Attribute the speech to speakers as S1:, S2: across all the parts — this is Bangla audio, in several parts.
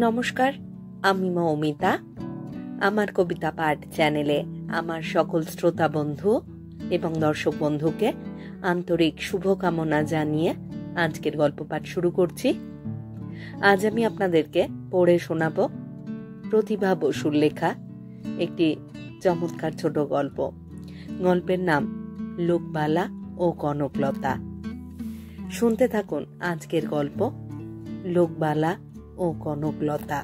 S1: নমস্কার, আমি মৌমিতা। আমার কবিতা পাঠ চ্যানেলে আমার সকল শ্রোতা বন্ধু এবং দর্শক বন্ধুকে আন্তরিক শুভকামনা জানিয়ে আজকের গল্প পাঠ শুরু করছি। আজ আমি আপনাদেরকে পড়ে শোনাব প্রতিভা বসুর লেখা একটি চমৎকার ছোট গল্প। গল্পের নাম লোকবালা ও কনকলতা। শুনতে থাকুন আজকের গল্প লোকবালা ও কনকলতা।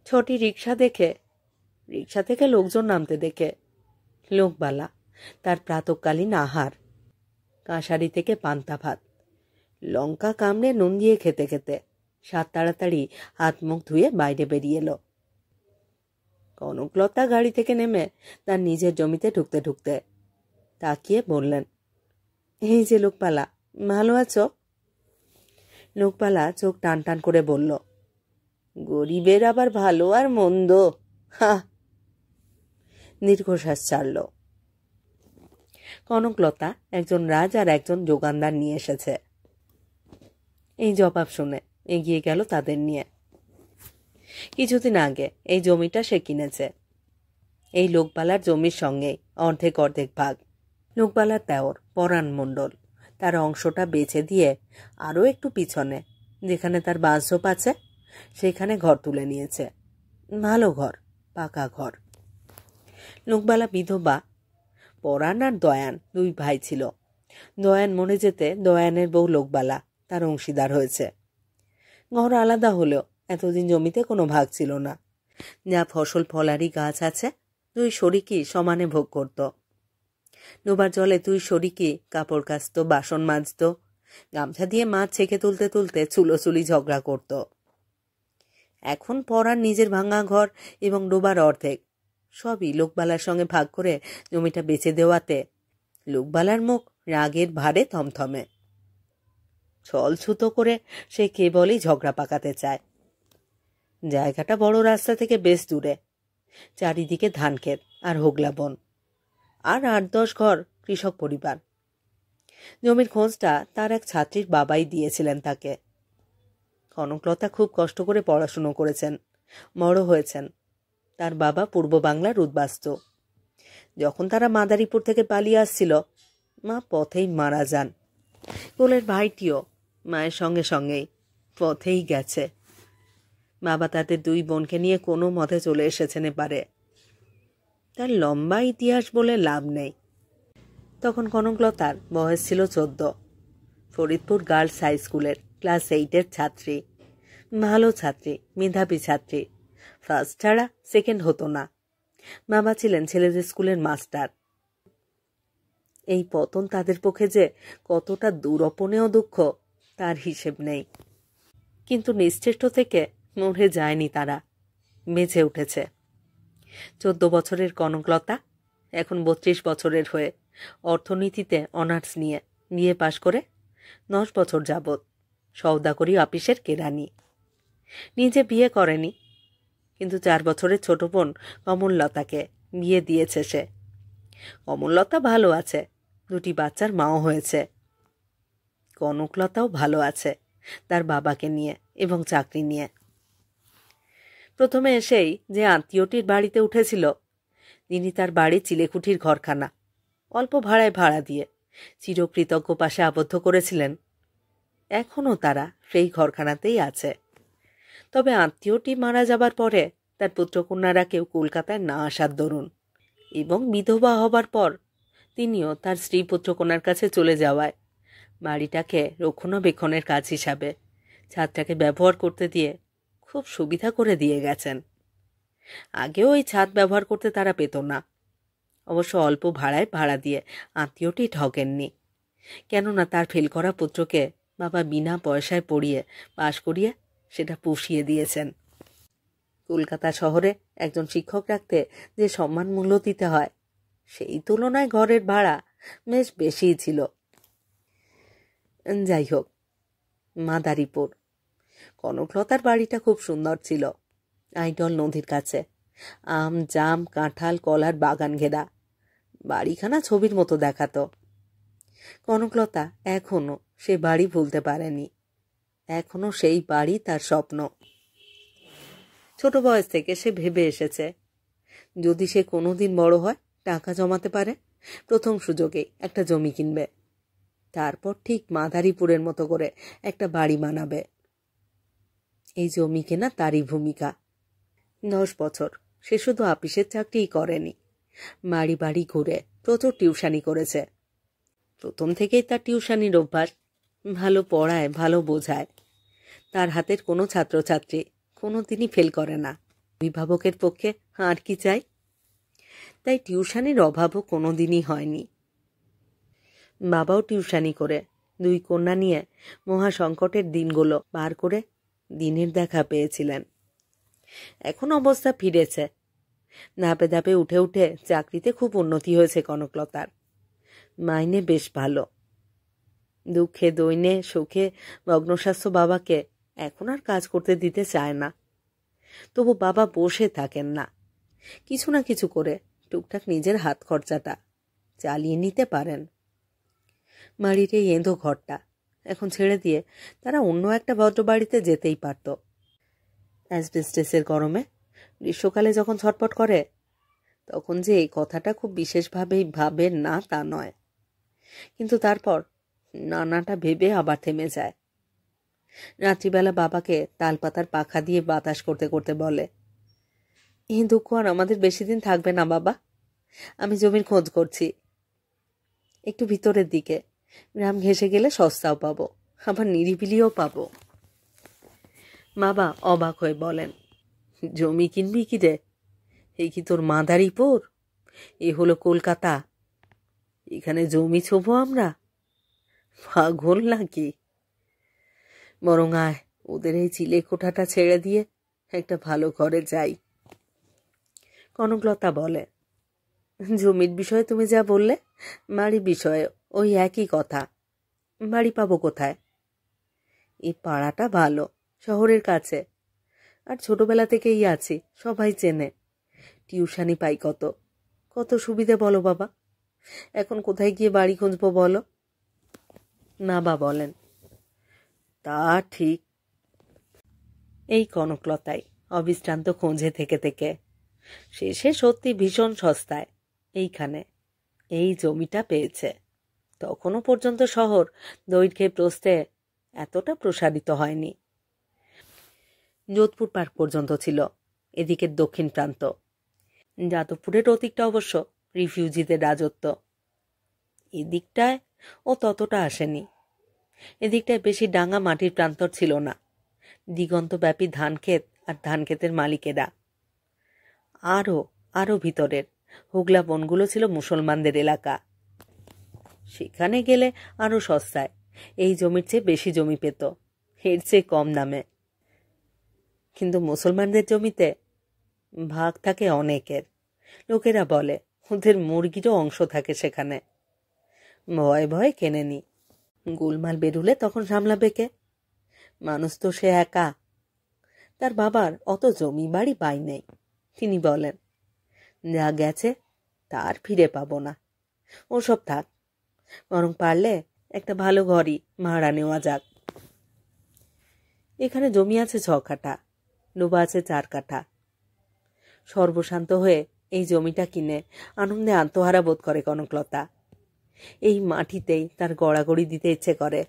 S1: ছোটি রিক্সা থেকে লোকজন নামতে দেখে লোকবালা তার প্রাতকালীন আহার, কাঁসারি থেকে পান্তা ভাত, লঙ্কা কামড়ে নুন দিয়ে খেতে খেতে সাত তাড়াতাড়ি হাত মুখ ধুয়ে বাইরে বেরিয়ে এলো। কনকলতা গাড়ি থেকে নেমে তার নিজের জমিতে ঢুকতে ঢুকতে তাকিয়ে বললেন, এই যে লোকপালা, ভালো আছো? লোকপালা চোখ টান টান করে বলল, গরিবের আবার ভালো আর মন্দ। হা! দীর্ঘশ্বাস ছাড়ল। কনকলতা একজন রাজ আর একজন যোগানদার নিয়ে এসেছে। এই জবাব শুনে এগিয়ে গেল তাদের নিয়ে। কিছুদিন আগে এই জমিটা সে কিনেছে। এই লোকপালার জমির সঙ্গেই অর্ধেক অর্ধেক ভাগ। লোকপালার দেওর পরাণ মণ্ডল তার অংশটা বেচে দিয়ে আরও একটু পিছনে, যেখানে তার বাসঝোপ আছে, সেখানে ঘর তুলে নিয়েছে। ভালো ঘর, পাকা ঘর। লোকবালা বিধবা। পরাণ আর দয়ান দুই ভাই ছিল। দয়ান মরে যেতে দয়ানের বউ লোকবালা তার অংশীদার হয়েছে। ঘর আলাদা হলেও এতদিন জমিতে কোনো ভাগ ছিল না। যা ফসল ফলারি গাছ আছে দুই শরিকি সমানে ভোগ করত। ডোবার জলে দুই শরিকি কাপড় কাচত, বাসন মাজত, গামছা দিয়ে মাছ ছেঁকে তুলতে তুলতে চুলোচুলি ঝগড়া করত। এখন পরাণ নিজের ভাঙা ঘর এবং ডোবার অর্ধেক সবই লোকবালার সঙ্গে ভাগ করে জমিটা বেচে দেওয়াতে লোকবালার মুখ রাগের ভারে থমথমে। ছল ছুতো করে সে কেবলই ঝগড়া পাকাতে চায়। জায়গাটা বড় রাস্তা থেকে বেশ দূরে। চারিদিকে ধান ক্ষেত আর হোগলা বন, আর ৮-১০ ঘর কৃষক পরিবার। জমির খোঁজটা তার এক ছাত্রীর বাবাই দিয়েছিলেন তাকে। কনকলতা খুব কষ্ট করে পড়াশুনো করেছেন, বড় হয়েছেন। তার বাবা পূর্ব বাংলার উদ্বাস্তু। যখন তারা মাদারীপুর থেকে পালিয়ে আসছিল, মা পথেই মারা যান। কোলের ভাইটিও মায়ের সঙ্গে সঙ্গেই পথেই গেছে। বাবা তাদের দুই বোনকে নিয়ে কোনো মতে চলে এসেছেন এপারে। তার লম্বা ইতিহাস বলে লাভ নেই। তখন কনকলতার বয়স ছিল 14। ফরিদপুর গার্লস হাই স্কুলের ক্লাস 8-এর ছাত্রী। ভালো ছাত্রী, মেধাবী ছাত্রী। ফার্স্ট ছাড়া সেকেন্ড হতো না। বাবা ছিলেন ছেলেদের স্কুলের মাস্টার। এই পতন তাদের পক্ষে যে কতটা দুরপনেও দুঃখ তার হিসেব নেই। কিন্তু নিশ্চেষ্ট থেকে মরে যায়নি তারা, বেঁচে উঠেছে। 14 বছরের কনকলতা এখন 32 বছরের হয়ে অর্থনীতিতে অনার্স নিয়ে বিএ পাশ করে 10 বছর যাবৎ সওদাগরি অফিসের কেরানি। নিজে বিয়ে করেনি, কিন্তু 4 বছরের ছোট বোন কমললতাকে বিয়ে দিয়েছে সে। কমললতা ভালো আছে, 2টি বাচ্চার মাও হয়েছে। কনকলতাও ভালো আছে তার বাবাকে নিয়ে এবং চাকরি নিয়ে। প্রথমে এসেই যে আত্মীয়টির বাড়িতে উঠেছিল, যিনি তার বাড়ি চিলেকুঠির ঘরখানা অল্প ভাড়ায় ভাড়া দিয়ে চিরকৃতজ্ঞ পাশে আবদ্ধ করেছিলেন, এখনও তারা সেই ঘরখানাতেই আছে। তবে আত্মীয়টি মারা যাবার পরে তার পুত্রকন্যারা কেউ কলকাতায় না আসার দরুন এবং বিধবা হবার পর তিনিও তার স্ত্রী পুত্রকন্যার কাছে চলে যাওয়ায় বাড়িটাকে রক্ষণাবেক্ষণের কাজ হিসাবে ছাদটাকে ব্যবহার করতে দিয়ে খুব সুবিধা করে দিয়ে গেছেন। আগেও এই ছাদ ব্যবহার করতে তারা পেত না। অবশ্য অল্প ভাড়ায় ভাড়া দিয়ে আত্মীয়টি ঠকেননি, কেননা তার ফেল করা পুত্রকে বাবা বিনা পয়সায় পড়িয়ে পাশ করিয়ে সেটা পুষিয়ে দিয়েছেন। কলকাতা শহরে একজন শিক্ষক রাখতে যে সম্মান মূল্য দিতে হয়, সেই তুলনায় ঘরের ভাড়া বেশ বেশিই ছিল। যাই হোক, মাদারীপুর। কনকলতার বাড়িটা খুব সুন্দর ছিল। আইডল নদীর কাছে, আম, জাম, কাঁঠাল, কলার বাগান ঘেরা। বাড়িখানা ছবির মতো দেখাতো। কনকলতা এখনো সে বাড়ি ভুলতে পারেনি। এখনো সেই বাড়ি তার স্বপ্ন। ছোট বয়স থেকে সে ভেবে এসেছে, যদি সে কোনোদিন বড় হয়, টাকা জমাতে পারে, প্রথম সুযোগেই একটা জমি কিনবে, তারপর ঠিক মাদারীপুরের মতো করে একটা বাড়ি বানাবে। এই জমি কেনা তারই ভূমিকা। 10 বছর সে শুধু আপিসের চাকরিই করেনি, বাড়ি বাড়ি ঘুরে প্রচুর টিউশনি করেছে। প্রথম থেকেই তার টিউশনির অভ্যাস, ভালো পড়ায়, ভালো বোঝায়। তার হাতের কোনো ছাত্রছাত্রী কোনোদিনই ফেল করে না। অভিভাবকের পক্ষে আর কি চাই? তাই টিউশনির অভাবও কোনোদিনই হয়নি। বাবাও টিউশনি করে 2 কন্যা নিয়ে মহাসংকটের দিনগুলো পার করে দিনের দেখা পেয়েছিলেন। এখন অবস্থা ফিরেছে। ধাপে ধাপে উঠে উঠে চাকরিতে খুব উন্নতি হয়েছে কনকলতার। মাইনে বেশ ভালো। দুঃখে দৈন্যে সুখে ভগ্নস্বাস্থ্য বাবাকে এখন আর কাজ করতে দিতে চায় না। তবু বাবা বসে থাকেন না, কিছু না কিছু করে টুকটাক নিজের হাত খরচাটা চালিয়ে নিতে পারেন। বাড়ির এই এঁদো ঘরটা এখন ছেড়ে দিয়ে তারা অন্য একটা ভদ্র বাড়িতে যেতেই পারত। অ্যাসবেস্টসের গরমে গ্রীষ্মকালে যখন ছটপট করে, তখন যে এই কথাটা খুব বিশেষভাবেই ভাবেন না তা নয়, কিন্তু তারপর নানাটা ভেবে আবার থেমে যায়। রাত্রিবেলা বাবাকে তালপাতার পাখা দিয়ে বাতাস করতে করতে বলে, এই দুঃখ আর আমাদের বেশি দিন থাকবে না বাবা। আমি জমির খোঁজ করছি, একটু ভিতরের দিকে, গ্রাম ঘেঁষে গেলে সস্তাও পাবো, আবার নিরিবিলিও পাবো। বাবা অবাক হয়ে বলেন, জমি কিনবি কি রে? এই কি তোর মাদারীপুর? এ হলো কলকাতা, এখানে জমি ছোবো আমরা? পাগল নাকি? বরং আয়, ওদের এই চিলে কোঠাটা ছেড়ে দিয়ে একটা ভালো ঘরে যাই। কনকলতা বলে, জমির বিষয়ে তুমি যা বললে, বাড়ি বিষয়ে ওই একই কথা। বাড়ি পাবো কোথায়? এই পাড়াটা ভালো, শহরের কাছে, আর ছোটবেলা থেকেই আছি, সবাই চেনে। টিউশনি পাই কত, কত সুবিধে বলো বাবা। এখন কোথায় গিয়ে বাড়ি খুঁজবো বলো? বাবা বলেন, তা ঠিক। এই কনকলতাই অবিশ্রান্ত খোঁজে থেকে থেকে শেষে সত্যি ভীষণ সস্তায় এইখানে এই জমিটা পেয়েছে। তখনও পর্যন্ত শহর দৈর্ঘ্যে প্রস্থে এতটা প্রসারিত হয়নি। যোধপুর পার্ক পর্যন্ত ছিল এদিকের দক্ষিণ প্রান্ত। যাদবপুরের অতিকটা অবশ্য রিফিউজিদের রাজত্ব। এদিকটায় ও ততটা আসেনি। এদিকটায় বেশি ডাঙা মাটির প্রান্তর ছিল না, দিগন্তব্যাপী ধানক্ষেত আর ধানক্ষেতের মালিকেরা। আরও ভিতরের হুগলা বনগুলো ছিল মুসলমানদের এলাকা। সেখানে গেলে আরও সস্তায় এই জমির চেয়ে বেশি জমি পেত, এর চেয়ে কম দামে। কিন্তু মুসলমানদের জমিতে ভাগ থাকে অনেকের। লোকেরা বলে ওদের মুরগিরও অংশ থাকে সেখানে। ভয়ে ভয়ে কেনেনি। গোলমাল বেরুলে তখন সামলাবে কে? মানুষ তো সে একা। তার বাবার অত জমি বাড়ি পাই নেই। তিনি বলেন, যা গেছে তার ফিরে পাবো না, ওসব থাক, বরং পারলে একটা ভালো ঘরই ভাড়া নেওয়া যাক। এখানে জমি আছে 6 কাঠা, ডোবা আছে 4 কাঠা। সর্বশান্ত হয়ে এই জমিটা কিনে আনন্দে আত্মহারা বোধ করে কনকলতা। এই মাটিতেই তার গড়াগড়ি দিতে ইচ্ছে করে।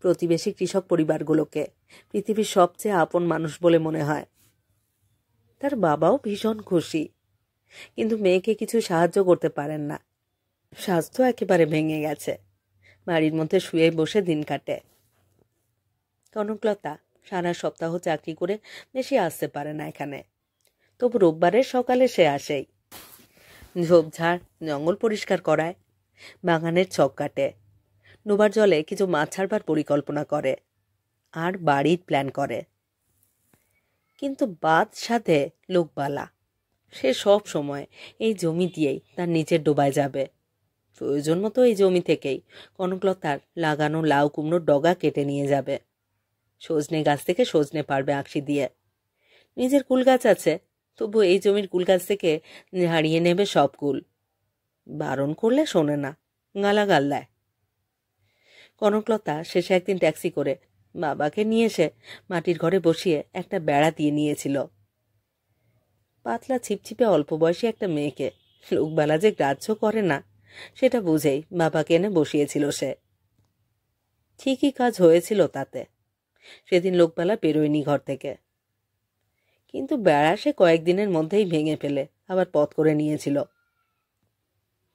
S1: প্রতিবেশী কৃষক পরিবারগুলোকে পৃথিবীর সবচেয়ে আপন মানুষ বলে মনে হয়। তার বাবাও ভীষণ খুশি, কিন্তু মেয়েকে কিছু সাহায্য করতে পারেন না। স্বাস্থ্য একেবারে ভেঙে গেছে, বাড়ির মধ্যে শুয়ে বসে দিন কাটে। কনকলতা সারা সপ্তাহ চাকরি করে বেশি আসতে পারে না এখানে, তবু রোববারের সকালে সে আসেই। ঝোপঝাড় জঙ্গল পরিষ্কার করায়, বাগানের ছক কাটে, ডোবার জলে কিছু মাছ ছাড়বার পরিকল্পনা করে, আর বাড়ির প্ল্যান করে। কিন্তু বাদ সাথে লোকবালা, সে সব সময় এই জমি দিয়েই তার নিজের ডোবায় যাবে। প্রয়োজন মতো এই জমি থেকেই কনকলতার লাগানো লাউ কুমড়োর ডগা কেটে নিয়ে যাবে। সজনে গাছ থেকে সজনে পারবে আঁকশি দিয়ে। নিজের কুল গাছ আছে, তবু এই জমির কুল গাছ থেকে হারিয়ে নেবে সব কুল। বারণ করলে শোনে না, গালাগাল দেয়। কনকলতা শেষে একদিন ট্যাক্সি করে বাবাকে নিয়ে এসে মাটির ঘরে বসিয়ে একটা বেড়া দিয়ে নিয়েছিল। পাতলা ছিপছিপে অল্প বয়সী একটা মেয়েকে লোকবেলা যে গ্রাহ্য করে না সেটা বুঝেই বাবাকে এনে বসিয়েছিল সে। ঠিকই কাজ হয়েছিল তাতে। সেদিন লোকবেলা বেরোয়নি ঘর থেকে, কিন্তু বেড়া সে কয়েকদিনের মধ্যেই ভেঙে ফেলে আবার পথ করে নিয়েছিল।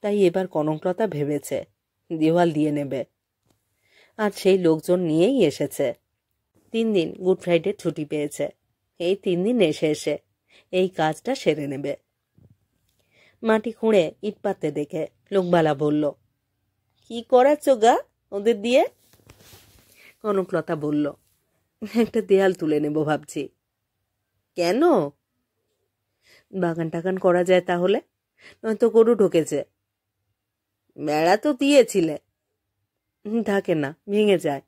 S1: তাই এবার কনকলতা ভেবেছে দেওয়াল দিয়ে নেবে, আর সেই লোকজন নিয়েই এসেছে। 3 দিন গুড ফ্রাইডে ছুটি পেয়েছে। এই 3 দিন এসে এসে এই কাজটা সেরে নেবে। মাটি খুঁড়ে ইট পাততে দেখে লোকবালা বলল, কি করাচ্ছ গা ওদের দিয়ে? কনকলতা বলল, একটা দেয়াল তুলে নেব ভাবছি। কেন? বাগান টাগান করা যায় তাহলে, নয়তো গরু ঢোকেছে। বেড়া তো দিয়েছিলে। থাকে না, ভেঙে যায়।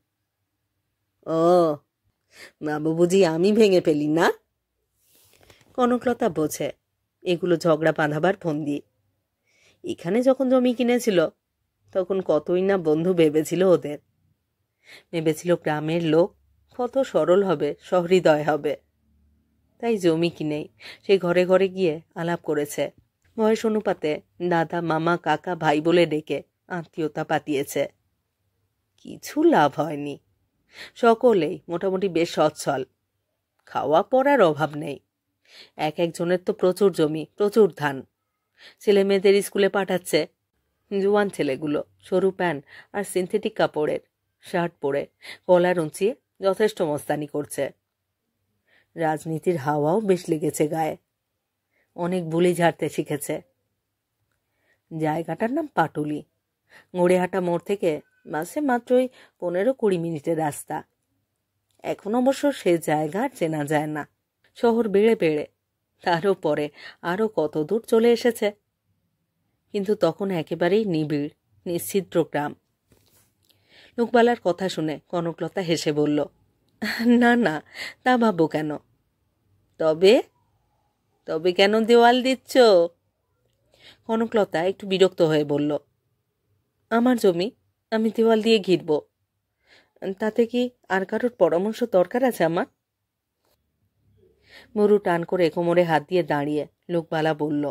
S1: ও বাবু, বুঝি আমি ভেঙে ফেলি না? কনকলতা বোঝে এগুলো ঝগড়া বাঁধাবার ফন্দি। এখানে যখন জমি কিনেছিল তখন কতই না বন্ধু ভেবেছিল ওদের। ভেবেছিল গ্রামের লোক কত সরল হবে, সহৃদয় হবে। তাই জমি কিনেই সেই ঘরে ঘরে গিয়ে আলাপ করেছে। বয়স অনুপাতে দাদা, মামা, কাকা, ভাই বলে ডেকে আত্মীয়তা পাতিয়েছে। কিছু লাভ হয়নি। সকলেই মোটামুটি বেশ সচ্ছল। খাওয়া পড়ার অভাব নেই। এক একজনের তো প্রচুর জমি, প্রচুর ধান। ছেলে মেয়েদের স্কুলে পাঠাচ্ছে। জোয়ান ছেলেগুলো সরু প্যান্ট আর সিনথেটিক কাপড়ের শার্ট পরে কলার উঁচিয়ে যথেষ্ট মস্তানি করছে। রাজনীতির হাওয়াও বেশ লেগেছে গায়ে। অনেক বুলি ঝাড়তে শিখেছে। জায়গাটার নাম পাটুলি। গড়িয়াহাটা মোড় থেকে বাসে মাত্রই 15-20 মিনিটের রাস্তা। এখন অবশ্য সে জায়গা আর চেনা যায় না। শহর বেড়ে বেড়ে তারও পরে আরও কত দূর চলে এসেছে। কিন্তু তখন একেবারেই নিবিড়, নিশ্চিদ্র গ্রাম। লোকবালার কথা শুনে কনকলতা হেসে বলল, না না, তা ভাববো কেন? তবে তবে কেন দেওয়াল দিচ্ছ? কনকলতা একটু বিরক্ত হয়ে বলল, আমার জমি, আমি দেওয়াল দিয়ে ঘিরব। তাতে কি আর কারোর পরামর্শ দরকার আছে আমার? মরু টান করে কোমরে হাত দিয়ে দাঁড়িয়ে লোকবালা বলল,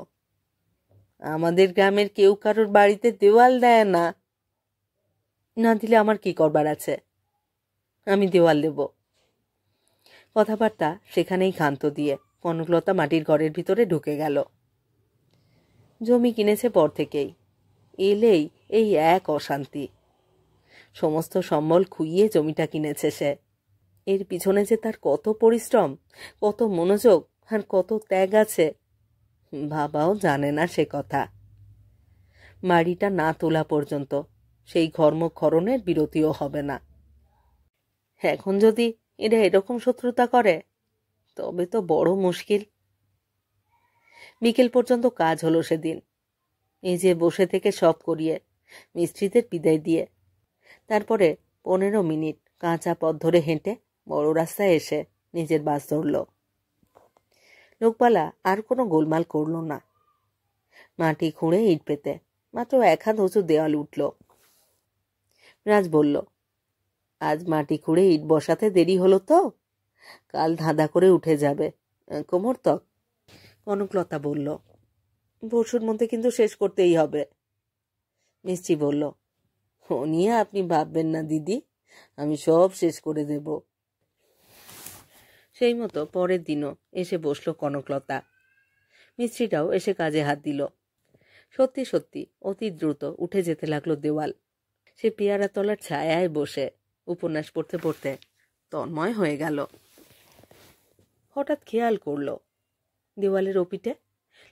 S1: আমাদের গ্রামের কেউ কারোর বাড়িতে দেওয়াল দেয় না। না দিলে আমার কি করবার আছে? আমি দেওয়াল দেব। কথাবার্তা সেখানেই ক্ষান্ত দিয়ে কনকলতা মাটির ঘরের ভিতরে ঢুকে গেল। জমি কিনেছে পর থেকেই এলেই এই এক অশান্তি। সমস্ত সম্বল খুইয়ে জমিটা কিনেছে সে। এর পিছনে যে তার কত পরিশ্রম, কত মনোযোগ আর কত ত্যাগ আছে ভাবাও জানে না সে কথা। বাড়িটা না তোলা পর্যন্ত সেই ঘর্মক্ষরণের বিরতিও হবে না। এখন যদি এরা এরকম শত্রুতা করে তবে তো বড় মুশকিল। বিকেল পর্যন্ত কাজ হলো সেদিন। এই যে বসে থেকে সব করিয়ে মিস্ত্রিদের বিদায় দিয়ে তারপরে 15 মিনিট কাঁচা পথ ধরে হেঁটে বড় রাস্তায় এসে নিজের বাস ধরল। লোকবালা আর কোনো গোলমাল করল না। মাটি খুঁড়ে ইট পেতে মাত্র 1 হাত উঁচু দেওয়াল উঠল। রাজ বলল, আজ মাটি খুঁড়ে ইট বসাতে দেরি হলো তো, কাল ধাঁধা করে উঠে যাবে কোমর তক। কনকলতা বলল, পরশুর মধ্যে কিন্তু শেষ করতেই হবে। মিস্ত্রি বলল, ও নিয়ে আপনি ভাববেন না দিদি, আমি সব শেষ করে দেব। সেই মতো পরের দিনও এসে বসল কনকলতা। মিস্ত্রিটাও এসে কাজে হাত দিল। সত্যি সত্যি অতি দ্রুত উঠে যেতে লাগলো দেওয়াল। সে পেয়ারা তলার ছায়ায় বসে উপন্যাস পড়তে পড়তে তন্ময় হয়ে গেল। হঠাৎ খেয়াল করল দেওয়ালের ওপিঠে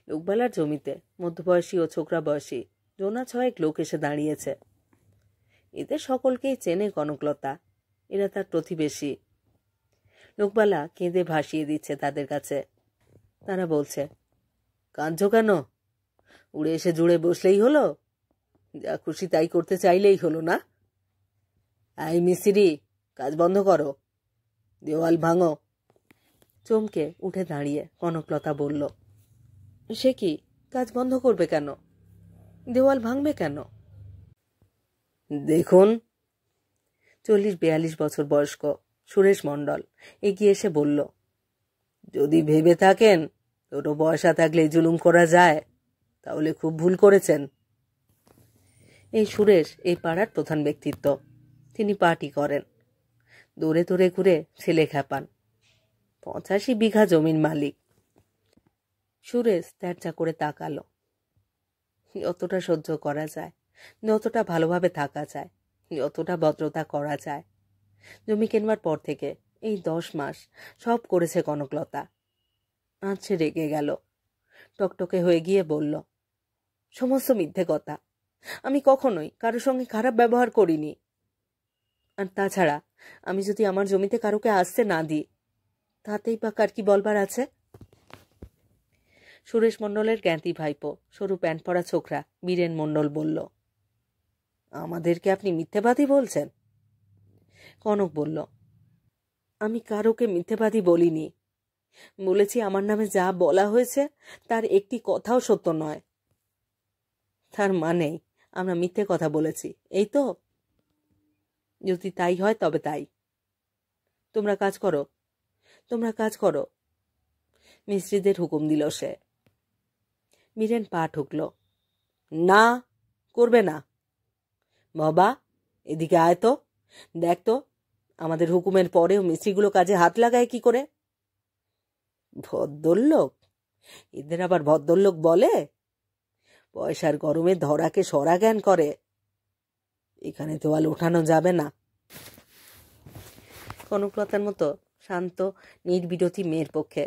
S1: লোকবালার জমিতে মধ্যবয়সী ও ছোকরা বয়সী জোনা 6 লোক এসে দাঁড়িয়েছে। এদের সকলকেই চেনে কনকলতা, এরা তার প্রতিবেশী। লোকবালা কেঁদে ভাসিয়ে দিচ্ছে তাদের কাছে। তারা বলছে, কাঁদছ কেন? উড়ে এসে জুড়ে বসলেই হলো, যা খুশি তাই করতে চাইলেই হলো না? এই মিস্ত্রি, কাজ বন্ধ করো, দেওয়াল ভাঙো। চমকে উঠে দাঁড়িয়ে কনকলতা বলল, সে কি, কাজ বন্ধ করবে কেন? দেওয়াল ভাঙবে কেন? দেখুন, 40-42 বছর বয়স্ক সুরেশ মণ্ডল এগিয়ে এসে বলল, যদি ভেবে থাকেন ছোট পয়সা থাকলে জুলুম করা যায়, তাহলে খুব ভুল করেছেন। এই সুরেশ এই পাড়ার প্রধান ব্যক্তিত্ব। তিনি পার্টি করেন, দূরে দূরে ঘুরে ছেলে খেপান। 85 বিঘা জমির মালিক। সুরেশ তেরচা করে তাকালো। যতটা সহ্য করা যায়, যতটা ভালোভাবে থাকা যায়, যতটা ভদ্রতা করা যায়। জমি কেনবার পর থেকে এই 10 মাস সব করেছে কনকলতা। আজ সে রেগে গেল, টকটকে হয়ে গিয়ে বলল, সমস্ত মিথ্যে কথা। আমি কখনোই কারোর সঙ্গে খারাপ ব্যবহার করিনি। আর তাছাড়া আমি যদি আমার জমিতে কারোকে আসতে না দিই, তাতেই বা কার কি বলবার আছে? সুরেশ মণ্ডলের জ্ঞাতি ভাইপো সরু প্যান্ট পরা ছোকরা বীরেন মণ্ডল বলল, আমাদেরকে আপনি মিথ্যেবাদী বলছেন? কনক বলল, আমি কারোকে মিথ্যেবাদী বলিনি। বলেছি আমার নামে যা বলা হয়েছে তার একটি কথাও সত্য নয়। তার মানেই আমরা মিথ্যে কথা বলেছি, এই তো? যদি তাই হয় তবে তাই। তোমরা কাজ করো, তোমরা কাজ করো, মিস্ত্রিদের হুকুম দিল সে। বীরেন পা ঠুকল, না, করবে না। বাবা, এদিকে আয় তো, দেখ তো আমাদের হুকুমের পরেও মিস্ত্রিগুলো কাজে হাত লাগায় কি করে? ভদ্রলোক? এদের আবার ভদ্রলোক বলে? পয়সার গরমে ধরাকে সরা জ্ঞান করে। এখানে তোয়াল ওঠানো যাবে না। কনকলতার মতো শান্ত নির্বিরতি মেয়ের পক্ষে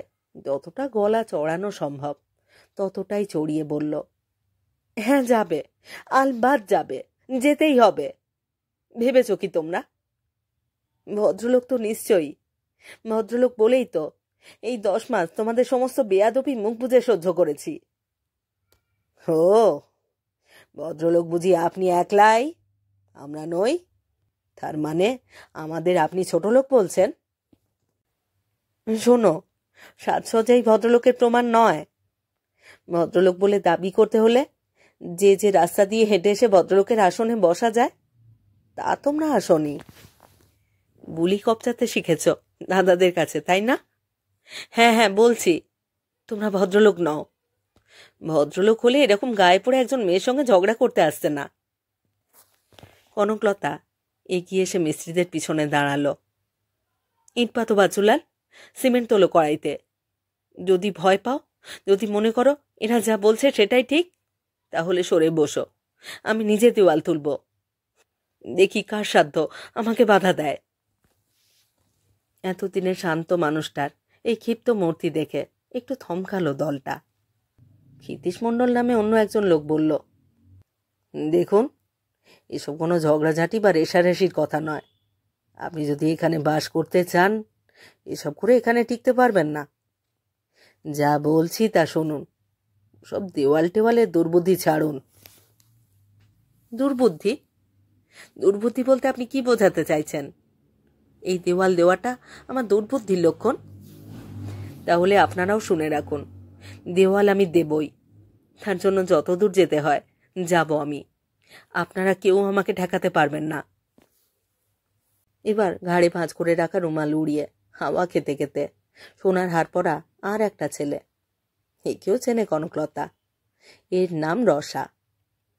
S1: যতটা গলা চড়ানো সম্ভব ততটাই চড়িয়ে বলল, হ্যাঁ যাবে, আলবাদ যাবে, যেতেই হবে। ভেবেছ কি তোমরা? ভদ্রলোক তো নিশ্চয়ই। ভদ্রলোক বলেই তো এই 10 মাস তোমাদের সমস্ত বেয়াদবি মুখ বুজে সহ্য করেছি। ও, ভদ্রলোক বুঝি আপনি একলাই, আমরা নই? তার মানে আমাদের আপনি ছোট লোক বলছেন? শোনো, সাজসজ্জাই ভদ্রলোকের প্রমাণ নয়। ভদ্রলোক বলে দাবি করতে হলে যে যে রাস্তা দিয়ে হেঁটে এসে ভদ্রলোকের আসনে বসা যায়, তা তোমরা আসনি। বুলি কপচাতে শিখেছ দাদাদের কাছে, তাই না? হ্যাঁ হ্যাঁ বলছি, তোমরা ভদ্রলোক নও। ভদ্রলোক হলে এরকম গায়ে পড়ে একজন মেয়ের সঙ্গে ঝগড়া করতে আসতে না। কনকলতা এগিয়ে এসে মিস্ত্রিদের পিছনে দাঁড়ালো। ইট পাতো বাচুলাল, সিমেন্ট তোলো কড়াইতে। যদি ভয় পাও, যদি মনে করো এরা যা বলছে সেটাই ঠিক, তাহলে সরে বসো, আমি নিজে দেওয়াল তুলব। দেখি কার সাধ্য আমাকে বাধা দেয়। এতদিনের শান্ত মানুষটার এই ক্ষিপ্ত মূর্তি দেখে একটু থমকালো দলটা। ক্ষিতীশ মণ্ডল নামে অন্য একজন লোক বলল, দেখুন, এসব কোনো ঝগড়াঝাঁটি বা রেষারেষির কথা নয়। আপনি যদি এখানে বাস করতে চান, এসব করে এখানে টিকতে পারবেন না। যা বলছি তা শুনুন, সব দেওয়াল টেওয়ালের দুর্বুদ্ধি ছাড়ুন। দুর্বুদ্ধি? দুর্বুদ্ধি বলতে আপনি কি বোঝাতে চাইছেন? এই দেওয়াল দেওয়াটা আমার দুর্বুদ্ধির লক্ষণ? তাহলে আপনারাও শুনে রাখুন, দেওয়াল আমি দেবই। তার জন্য যতদূর যেতে হয় যাব আমি। আপনারা কেউ আমাকে ঠেকাতে পারবেন না। এবার ঘাড়ে ভাঁজ করে রাখা রুমাল উড়িয়ে হাওয়া খেতে খেতে সোনার হার পরা আর একটা ছেলে, একেও চেনে কনকলতা। এর নাম রসা,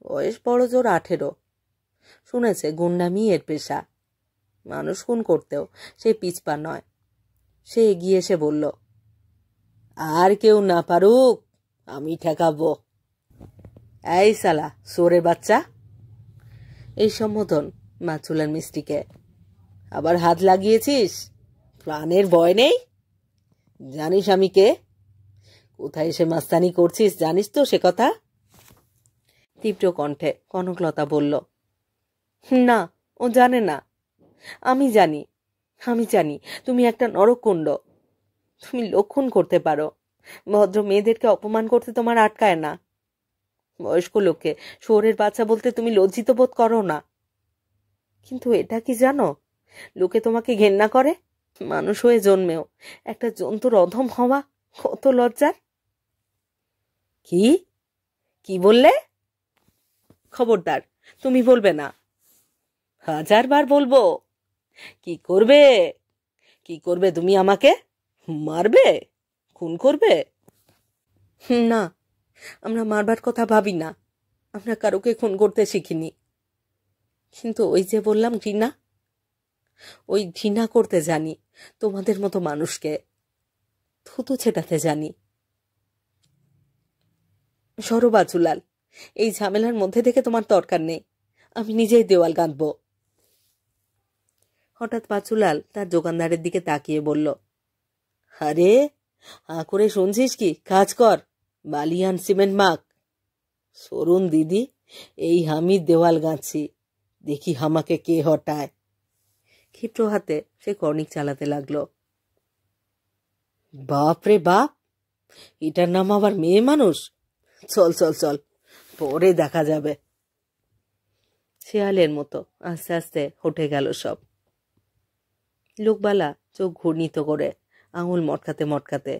S1: বয়স বড় জোর 18। শুনেছে গুন্ডামি এর পেশা। মানুষ খুন করতেও সে পিছপা নয়। সে এগিয়ে এসে বলল, আর কেউ না পারুক, আমি ঠেকাবো। এই সালা সোরের বাচ্চা! এই সম্বোধন মাছুলার মিস্ত্রিকে। আবার হাত লাগিয়েছিস? প্রাণের ভয় নেই? জানিস আমি কে? কোথায় এসে মাস্তানি করছিস জানিস তো সে কথা? তীব্র কণ্ঠে কনকলতা বলল, না, ও জানে না। আমি জানি, আমি জানি তুমি একটা নরকুণ্ড। তুমি লক্ষণ করতে পারো, ভদ্র মেয়েদেরকে অপমান করতে তোমার আটকায় না। বয়স্ক লোককে শহরের বাচ্চা বলতে তুমি লজ্জিত বোধ করো না। কিন্তু এটা কি জানো, লোকে তোমাকে ঘেন্না করে। মানুষ হয়ে জন্মেও একটা জন্তুর অধম হওয়া কত লজ্জার। কি কি বললে? খবরদার, তুমি বলবে না। 1000 বার বলবো। কি করবে? কি করবে তুমি? আমাকে মারবে? খুন করবে? না, আমরা মারবার কথা ভাবি না। আমরা কারোকে খুন করতে শিখিনি। কিন্তু ওই যে বললাম ঘৃণা, ওই ঘৃণা করতে জানি তোমাদের মতো মানুষকে, থুতু ছেটাতে জানি। সরো বাচুলাল, এই ঝামেলার মধ্যে থেকে তোমার দরকার নেই। আমি নিজেই দেওয়াল গাঁথব। হঠাৎ বাচুলাল তার দোকানদারের দিকে তাকিয়ে বলল, আরে হাঁ করে শুনছিস কি? কাজ কর, বালিয়ান সিমেন্ট মাখ। সরুন দিদি, এই আমি দেওয়াল গাঁথছি, দেখি হামাকে কে হটায়। ক্ষিপ্র হাতে সে কর্নিক চালাতে লাগলো। বাপ রে বাপ, এটার নাম আবার মেয়ে মানুষ? চল চল চল, পরে দেখা যাবে। শেয়ালের মতো আস্তে আস্তে হটে গেল সব। লোকবালা চোখ ঘূর্ণিত করে, আঙুল মটকাতে মটকাতে,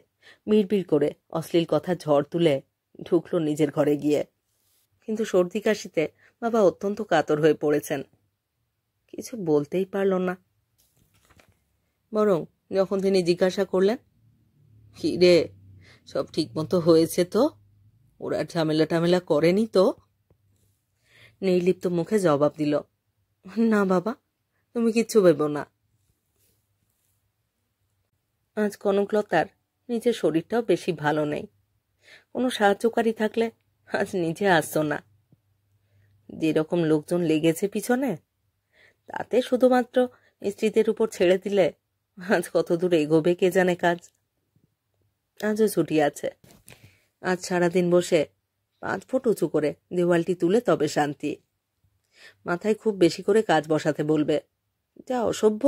S1: বিড়বিড় করে অশ্লীল কথা ঝড় তুলে ঢুকলো নিজের ঘরে গিয়ে। কিন্তু সর্দি কাশিতে বাবা অত্যন্ত কাতর হয়ে পড়েছেন, কিছু বলতেই পারল না। বরং যখন তিনি জিজ্ঞাসা করলেন, কি রে, সব ঠিক মতো হয়েছে তো? ওরা ঝামেলা টামেলা করেনি তো? নির্লিপ্ত মুখে জবাব দিল, না বাবা, তুমি কিচ্ছু ভেবো না। আজ কনকলতার নিজের শরীরটাও বেশি ভালো নেই। কোনো সাহায্যকারী থাকলে আজ নিজে আসতো না। যেরকম লোকজন লেগেছে পিছনে, তাতে শুধুমাত্র স্ত্রীদের উপর ছেড়ে দিলে আজ কত দূর এগোবে কে জানে কাজ। আজও ছুটি আছে। আজ সারাদিন বসে 5 ফুট উঁচু করে দেওয়ালটি তুলে তবে শান্তি। মাথায় খুব বেশি করে কাজ বসাতে বলবে। যা অসভ্য!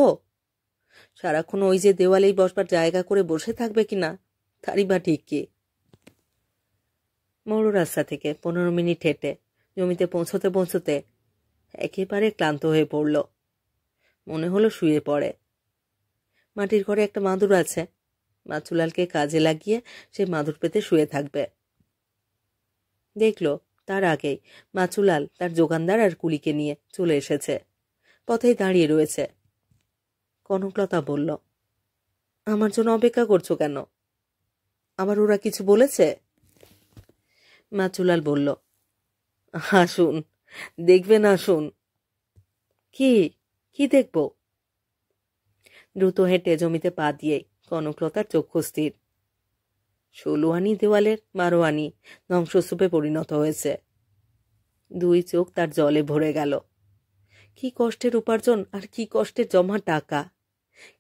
S1: সারাক্ষণ ওই যে দেওয়ালেই বসবার জায়গা করে বসে থাকবে কিনা তারই বা ঠিক কি। বড় রাস্তা থেকে 15 মিনিট হেঁটে জমিতে পৌঁছতে পৌঁছতে একেবারে ক্লান্ত হয়ে পড়ল। মনে হলো শুয়ে পড়ে। মাটির ঘরে একটা মাদুর আছে, বাচুলালকে কাজে লাগিয়ে সে মাদুর পেতে শুয়ে থাকবে। দেখল তার আগেই বাচুলাল তার যোগানদার আর কুলিকে নিয়ে চলে এসেছে, পথেই দাঁড়িয়ে রয়েছে। কনকলতা বলল, আমার জন্য অপেক্ষা করছো কেন? আবার ওরা কিছু বলেছে? বাচুলাল বলল, আসুন, দেখবেন, আসুন। কি কি দেখব? দ্রুত হেঁটে জমিতে পা দিয়েই কনকলতার চক্ষু স্থির। 16 আনি দেওয়ালের 12 আনি ধ্বংসস্তূপে পরিণত হয়েছে। 2 চোখ তার জলে ভরে গেল। কি কষ্টের উপার্জন আর কি কষ্টের জমা টাকা,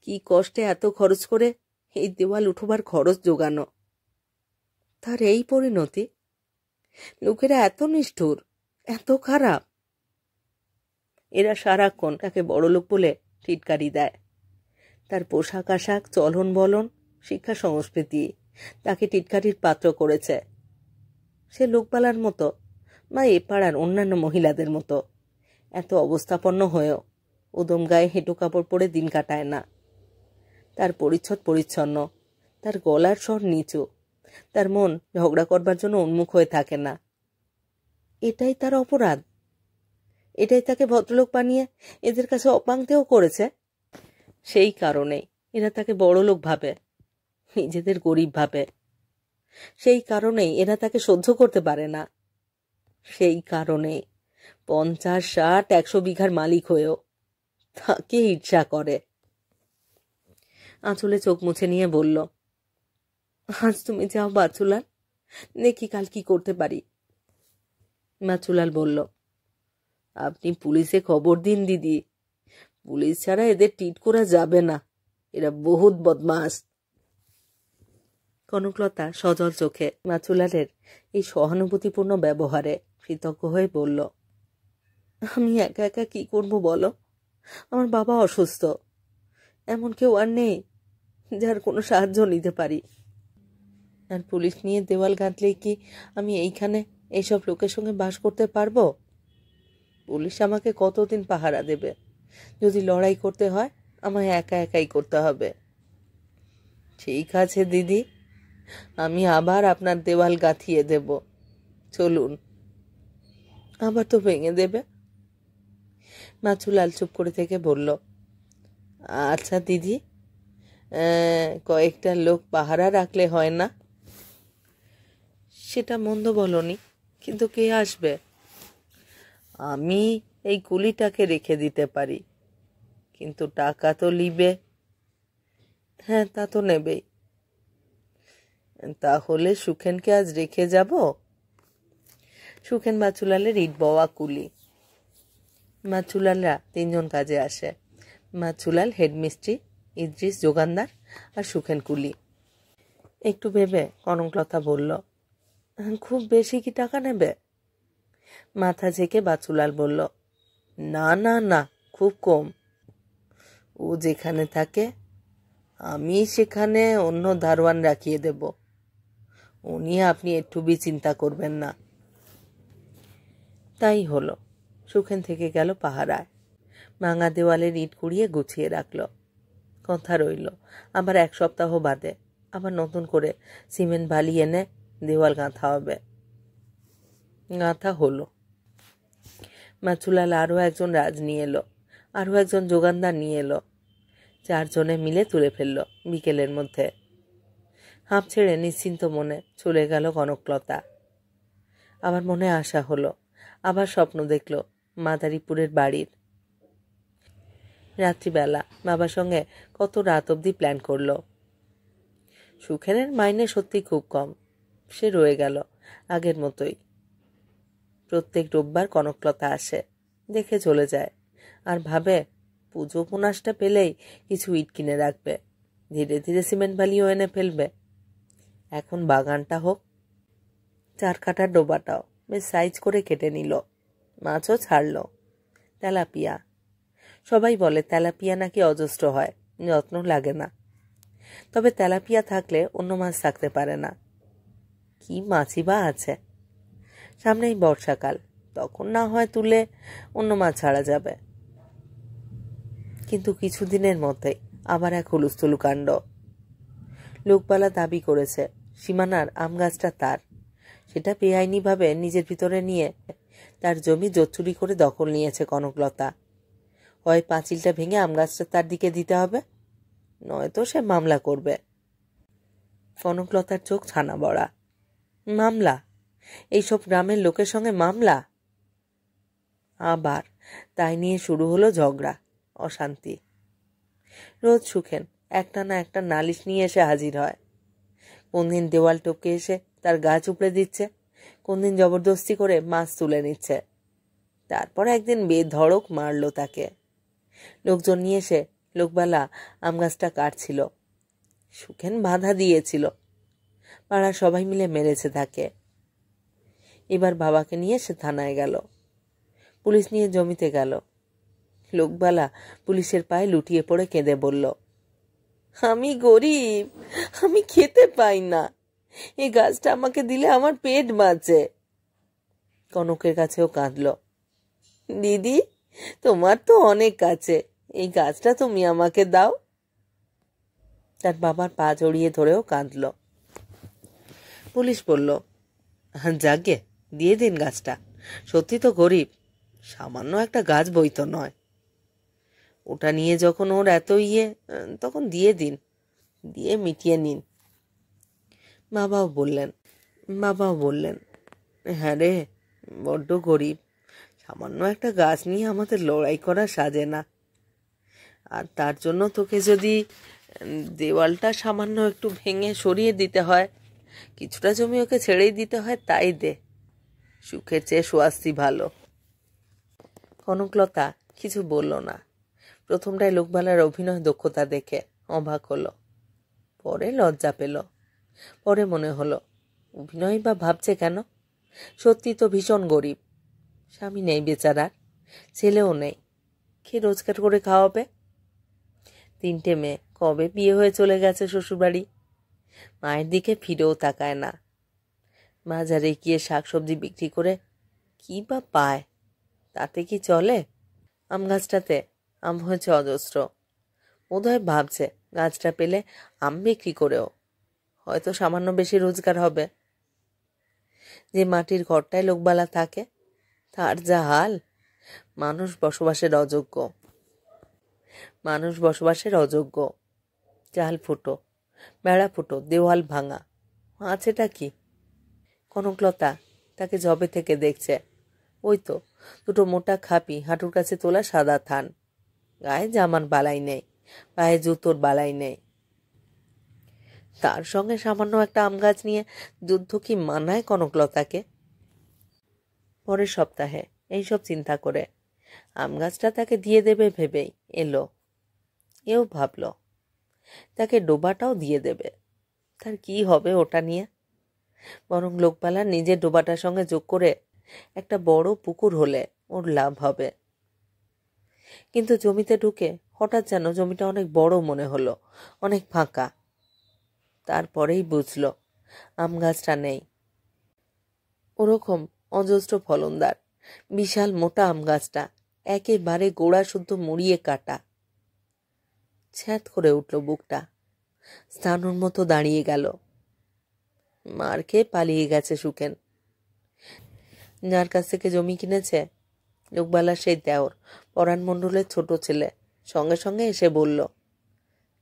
S1: কি কষ্টে এত খরচ করে এই দেওয়াল উঠবার খরচ জোগানো, তার এই পরিণতি। লোকেরা এত নিষ্ঠুর, এত খারাপ। এরা সারাক্ষণ তাকে বড়লোক বলে টিটকারি দেয়। তার পোশাক আশাক, চলন বলন, শিক্ষা সংস্কৃতি তাকে টিটকারির পাত্র করেছে। সে লোকপালার মতো বা এ পাড়ার অন্যান্য মহিলাদের মতো এত অবস্থাপন্ন হয়েও উদম গায়ে হেঁটু কাপড় পরে দিন কাটায় না। তার পরিচ্ছদ পরিচ্ছন্ন, তার গলার স্বর নিচু, তার মন ঝগড়া করবার জন্য উন্মুখ হয়ে থাকে না। এটাই তার অপরাধ? এটাই তাকে ভদ্রলোক বানিয়ে এদের কাছে অপাংতেও করেছে? সেই কারণেই এরা তাকে বড়লোক ভাবে, নিজেদের গরিব ভাবে। সেই কারণেই এরা তাকে সহ্য করতে পারে না। সেই কারণেই 50, 60, 100 বিঘার মালিক হয়েও তাকে ঈর্ষা করে। আঁচলে চোখ মুছে নিয়ে বলল, আজ তুমি যাও বাচুলাল, দেখি কাল কি করতে পারি। বাচুলাল বলল, আপনি পুলিশে খবর দিন দিদি, পুলিশ ছাড়া এদের টিট করা যাবে না, এরা বহুত বদমাস। কনকলতা সজল চোখে বাচুলালের এই সহানুভূতিপূর্ণ ব্যবহারে কৃতজ্ঞ হয়ে বলল, আমি একা একা কি করব বলো? আমার বাবা অসুস্থ, এমন কেউ আর নেই যার কোনো সাহায্য নিতে পারি। আর পুলিশ নিয়ে দেওয়াল গাঁথলেই কি আমি এইখানে এইসব লোকের সঙ্গে বাস করতে পারবো? পুলিশ আমাকে কতদিন পাহারা দেবে? যদি লড়াই করতে হয় আমায় একা একাই করতে হবে। ঠিক আছে দিদি, আমি আবার আপনার দেওয়াল গাঁথিয়ে দেব, চলুন। আবার তো ভেঙে দেবে। বাচুলাল চুপ করে থেকে বলল, আচ্ছা দিদি, কয়েকটা লোক পাহারা রাখলে হয় না? সেটা মন্দ বলনি, কিন্তু কে আসবে? আমি এই কুলিটাকে রেখে দিতে পারি, কিন্তু টাকা তো নিবে। হ্যাঁ, তা তো নেবেই। তাহলে সুখেনকে আজ রেখে যাব? সুখেন মাছুলালের ইট বওয়া কুলি। মাছুলালরা 3 জন কাজে আসে। মাছুলাল হেডমিস্ত্রি, ইদ্রিস যোগানদার আর সুখেন কুলি। একটু ভেবে কনকলতা বলল, খুব বেশি কি টাকা নেবে? মাথা ঝেঁকে বাছুলাল বলল, না না না, খুব কম। ও যেখানে থাকে আমি সেখানে অন্য দারোয়ান রাখিয়ে দেব। ও নিয়ে আপনি একটু বি চিন্তা করবেন না। তাই হলো। সুখেন থেকে গেল পাহারায়। ভাঙা দেওয়ালের ইট কুড়িয়ে গুছিয়ে রাখল। কথা রইল আবার 1 সপ্তাহ বাদে আবার নতুন করে সিমেন্ট বালি এনে দেওয়াল গাঁথা হবে। গাঁথা হলো। মাছুলাল আরও একজন রাজ নিয়ে এলো, আরও একজন যোগানদার নিয়ে এলো। 4 জনে মিলে তুলে ফেলল বিকেলের মধ্যে। হাঁপ ছেড়ে নিশ্চিন্ত মনে চলে গেল কনকলতা। আবার মনে আশা হলো, আবার স্বপ্ন দেখল মাদারীপুরের বাড়ির। রাত্রিবেলা বাবার সঙ্গে কত রাত অবধি প্ল্যান করলো। সুখেনের মাইনে সত্যি খুব কম। সে রয়ে গেল আগের মতোই। প্রত্যেক রোববার কনকলতা আসে, দেখে চলে যায়, আর ভাবে পুজো পুনাসটা পেলেই কিছু ইট কিনে রাখবে, ধীরে ধীরে সিমেন্ট বালিও এনে ফেলবে। এখন বাগানটা হোক। 4 কাঠার ডোবাটাও বেশ সাইজ করে কেটে নিল। মাছও ছাড়ল। তেলাপিয়া। সবাই বলে তেলাপিয়া নাকি অজস্র হয়, যত্ন লাগে না। তবে তেলাপিয়া থাকলে অন্য মাছ থাকতে পারে না। কি মাছই বা আছে? সামনেই বর্ষাকাল, তখন না হয় তুলে অন্য মাছ ছাড়া যাবে। কিন্তু কিছুদিনের মধ্যেই আবার এক হুলুস্থুলু কাণ্ড। লোকপালা দাবি করেছে সীমানার আম গাছটা তার। সেটা বেআইনিভাবে নিজের ভিতরে নিয়ে তার জমি জোচ্চুরি করে দখল নিয়েছে কনকলতা। হয় পাঁচিলটা ভেঙে আম গাছটা তার দিকে দিতে হবে, নয়তো সে মামলা করবে। কনকলতার চোখ ছানা বড়া। মামলা? এইসব গ্রামের লোকের সঙ্গে মামলা? আবার তাই নিয়ে শুরু হলো ঝগড়া, অশান্তি। রোজ সুখেন একটা না একটা নালিশ নিয়ে এসে হাজির হয়। কোনদিন দেওয়াল টপকে এসে তার গাছ উপড়ে দিচ্ছে, কোনদিন জবরদস্তি করে মাছ তুলে নিচ্ছে। তারপর একদিন বেধড়ক মারল তাকে। লোকজন নিয়ে এসে লোকবেলা আম গাছটা কাটছিল। সুখেন বাধা দিয়েছিল। পাড়ার সবাই মিলে মেরেছে তাকে। এবার বাবাকে নিয়ে সে থানায় গেল। পুলিশ নিয়ে জমিতে গেল। লোকবেলা পুলিশের পায়ে লুটিয়ে পড়ে কেঁদে বলল, আমি গরিব, আমি খেতে পাই না, এই গাছটা আমাকে দিলে আমার পেট বাঁচে। কনকের কাছেও কাঁদল, দিদি তোমার তো অনেক কাছে, এই গাছটা তুমি আমাকে দাও। তার বাবার পা জড়িয়ে ধরেও কাঁদল। পুলিশ বলল, যাগে দিয়ে দিন গাছটা, সত্যি তো গরিব, সামান্য একটা গাছ বই তো নয়। ওটা নিয়ে যখন ওর এত তখন দিয়ে দিন, দিয়ে মিটিয়ে নিন। বাবাও বললেন, হ্যাঁ রে, বড্ড গরিব, সামান্য একটা গাছ নিয়ে আমাদের লড়াই করা সাজে না। আর তার জন্য তোকে যদি দেওয়ালটা সামান্য একটু ভেঙে সরিয়ে দিতে হয়, কিছুটা জমি ওকে ছেড়েই দিতে হয়, তাই দে, সুখের চেয়ে সোয়াস্তি ভালো। কনকলতা কিছু বলল না। প্রথমটায় লোকবালার অভিনয় দক্ষতা দেখে অবাক হলো, পরে লজ্জা পেল। পরে মনে হলো অভিনয় বা ভাবছে কেন, সত্যি তো ভীষণ গরিব। স্বামী নেই বেচারার, ছেলেও নেই, কে রোজগার করে খাওয়াবে? 3টে মেয়ে, কবে বিয়ে হয়ে চলে গেছে শ্বশুরবাড়ি। মায়ের দিকে ফিরেও তাকায় না। বাজারে গিয়ে শাকসবজি বিক্রি করে কি বা পায়, তাতে কি চলে? আম গাছটাতে আম হয়েছে অজস্র। বোধহয় ভাবছে গাছটা পেলে আম বিক্রি করেও হয়তো সামান্য বেশি রোজগার হবে। যে মাটির ঘরটায় লোকবালা থাকে, তার যা হাল, মানুষ বসবাসের অযোগ্য। চাল ফুটো, বেড়া ফুটো, দেওয়াল ভাঙা, আছেটা কি? কনকলতা তাকে জবে থেকে দেখছে। ওই তো দুটো মোটা খাপি, হাঁটুর কাছে তোলা সাদা থান, গায়ে জামার বালাই নেই, পায়ে জুতোর বালাই নেই। তার সঙ্গে সামান্য একটা আম গাছ নিয়ে যুদ্ধ কি মানায় কনকলতাকে? পরের সপ্তাহে এইসব চিন্তা করে আম গাছটা তাকে দিয়ে দেবে ভেবেই এলো। এও ভাবল তাকে ডোবাটাও দিয়ে দেবে। তার কি হবে ওটা নিয়ে? বরং লোকপালা নিজের ডোবাটার সঙ্গে যোগ করে একটা বড় পুকুর হলে ওর লাভ হবে। কিন্তু জমিতে ঢুকে হঠাৎ যেন জমিটা অনেক বড় মনে হলো, অনেক ফাঁকা। তারপরেই বুঝল আম গাছটা নেই। ওরকম অজস্র ফলনদার বিশাল মোটা আম গাছটা একেবারে গোড়া শুদ্ধ মুড়িয়ে কাটা। ছ্যাঁত করে উঠল বুকটা, স্থানুর মতো দাঁড়িয়ে গেল। মার খেয়ে পালিয়ে গেছে সুখেন। যার কাছ থেকে জমি কিনেছে লোকবালার সেই দেওর, পরাণ মণ্ডলের ছোট ছেলে, সঙ্গে সঙ্গে এসে বলল,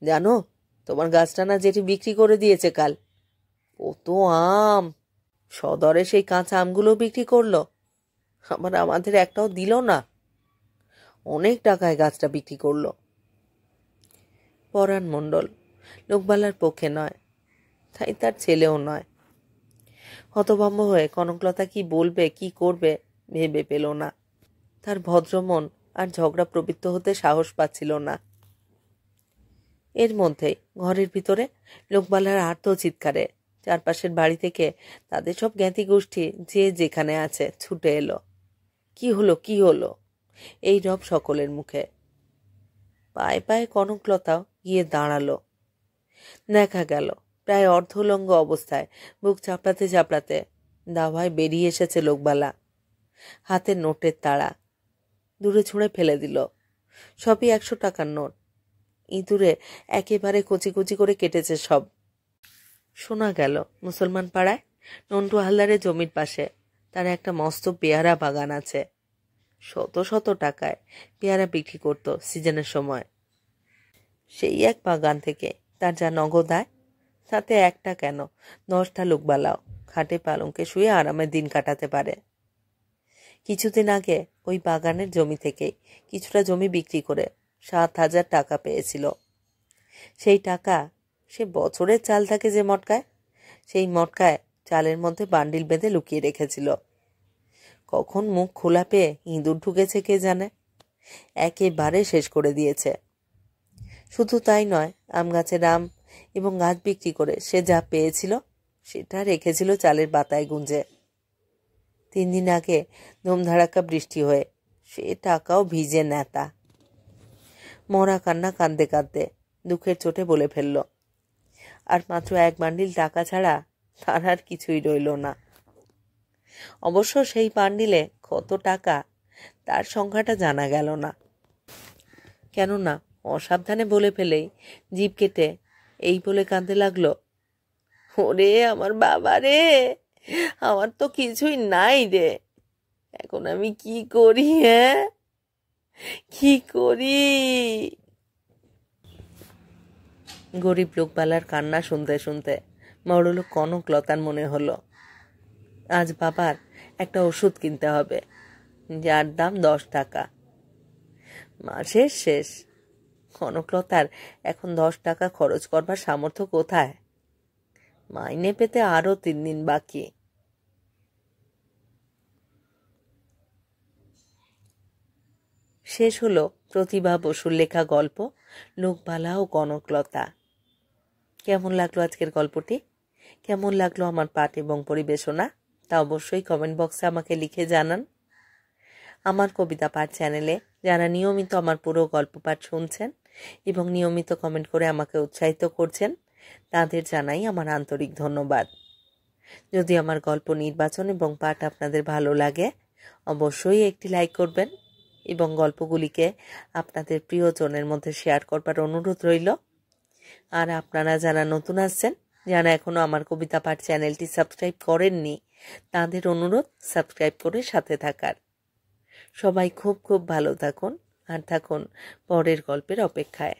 S1: জানো তোমার গাছটা না যেটি বিক্রি করে দিয়েছে কাল। কত আম! সদরে সেই কাঁচা আমগুলো বিক্রি করলো, আবার আমাদের একটাও দিল না। অনেক টাকায় গাছটা বিক্রি করলো। পরাণ মণ্ডল লোকবালার পক্ষে নয়, তাই তার ছেলেও নয়। হতভম্ব হয়ে কনকলতা কি বলবে কি করবে ভেবে পেল না। তার ভদ্রমন আর ঝগড়া প্রবৃত্ত হতে সাহস পাচ্ছিল না। এর মধ্যেই ঘরের ভিতরে লোকবালার আর্ত চিৎকারে চারপাশের বাড়ি থেকে তাদের সব জ্ঞাতি গোষ্ঠী যে যেখানে আছে ছুটে এলো। কি হলো কি হলো, এই রব সকলের মুখে। পায়ে পায়ে কনকলতাও গিয়ে দাঁড়ালো। দেখা গেল প্রায় অর্ধলঙ্গ অবস্থায় বুক চাপড়াতে চাপড়াতে দাওয়ায় বেরিয়ে এসেছে লোকবালা। হাতে নোটের তাড়া, দূরে ছুঁড়ে ফেলে দিল। সবই 100 টাকার নোট। ইঁদুরে একেবারে কচি কচি করে কেটেছে সব। শোনা গেল মুসলমান পাড়ায় নন্টু হালদারের জমির পাশে তার একটা মস্ত পেয়ারা বাগান আছে। শত শত টাকায় পেয়ারা বিক্রি করত সিজনের সময়। সেই এক বাগান থেকে তার যা নগদ আয়, তাতে একটা কেন 10টা লোকবালাও খাটে পালঙ্কে শুয়ে আরামে দিন কাটাতে পারে। কিছুদিন আগে ওই বাগানের জমি থেকেই কিছুটা জমি বিক্রি করে 7,000 টাকা পেয়েছিল। সেই টাকা সে বছরের চাল থাকে যে মটকায়, সেই মটকায় চালের মধ্যে বান্ডিল বেঁধে লুকিয়ে রেখেছিল। কখন মুখ খোলা পেয়ে ইঁদুর ঢুকেছে কে জানে, একেবারে শেষ করে দিয়েছে। শুধু তাই নয়, আম গাছের আম এবং গাছ বিক্রি করে সে যা পেয়েছিল সেটা রেখেছিল চালের বাতায় গুঁজে। 3 দিন আগে ধুমধাড়াক্কা বৃষ্টি হয়ে সে টাকাও ভিজে নেতা। মরা কান্না কাঁদতে কাঁদতে দুঃখের চোটে বলে ফেলল, আর মাত্র 1 বান্ডিল টাকা ছাড়া তার আর কিছুই রইল না। অবশ্য সেই বান্ডিলে কত টাকা তার সংখ্যাটা জানা গেল না, কেননা অসাবধানে বলে ফেলেই জিভ কেটে এই বলে কাঁদতে লাগলো, ওরে আমার বাবা রে, আমার তো কিছুই নাই রে, এখন আমি কি করি? কি করি? গরিব লোকবালার কান্না শুনতে শুনতে বড়লোক কনকলতার মনে হলো, আজ বাবার একটা ওষুধ কিনতে হবে, যার দাম 10 টাকা। মাসের শেষ, কনকলতার এখন 10 টাকা খরচ করবার সামর্থ্য কোথায়? মাইনে পেতে আরো 3 দিন বাকি। শেষ হলো প্রতিভা বসুর লেখা গল্প লোকবালা ও কনকলতা। কেমন লাগলো আজকের গল্পটি? কেমন লাগলো আমার পাঠ এবং পরিবেশনা? তা অবশ্যই কমেন্ট বক্সে আমাকে লিখে জানান। আমার কবিতা পাঠ চ্যানেলে যারা নিয়মিত আমার পুরো গল্প পাঠ শুনছেন এবং নিয়মিত কমেন্ট করে আমাকে উৎসাহিত করছেন, তাদের জানাই আমার আন্তরিক ধন্যবাদ। যদি আমার গল্প নির্বাচন এবং পাঠ আপনাদের ভালো লাগে, অবশ্যই একটি লাইক করবেন এবং গল্পগুলিকে আপনাদের প্রিয়জনের মধ্যে শেয়ার করবার অনুরোধ রইল। আর আপনারা যারা নতুন আসছেন, যারা এখনো আমার কবিতা পাঠ চ্যানেলটি সাবস্ক্রাইব করেননি, তাদের অনুরোধ সাবস্ক্রাইব করে সাথে থাকার। সবাই খুব খুব ভালো থাকুন আর থাকুন পরের গল্পের অপেক্ষায়।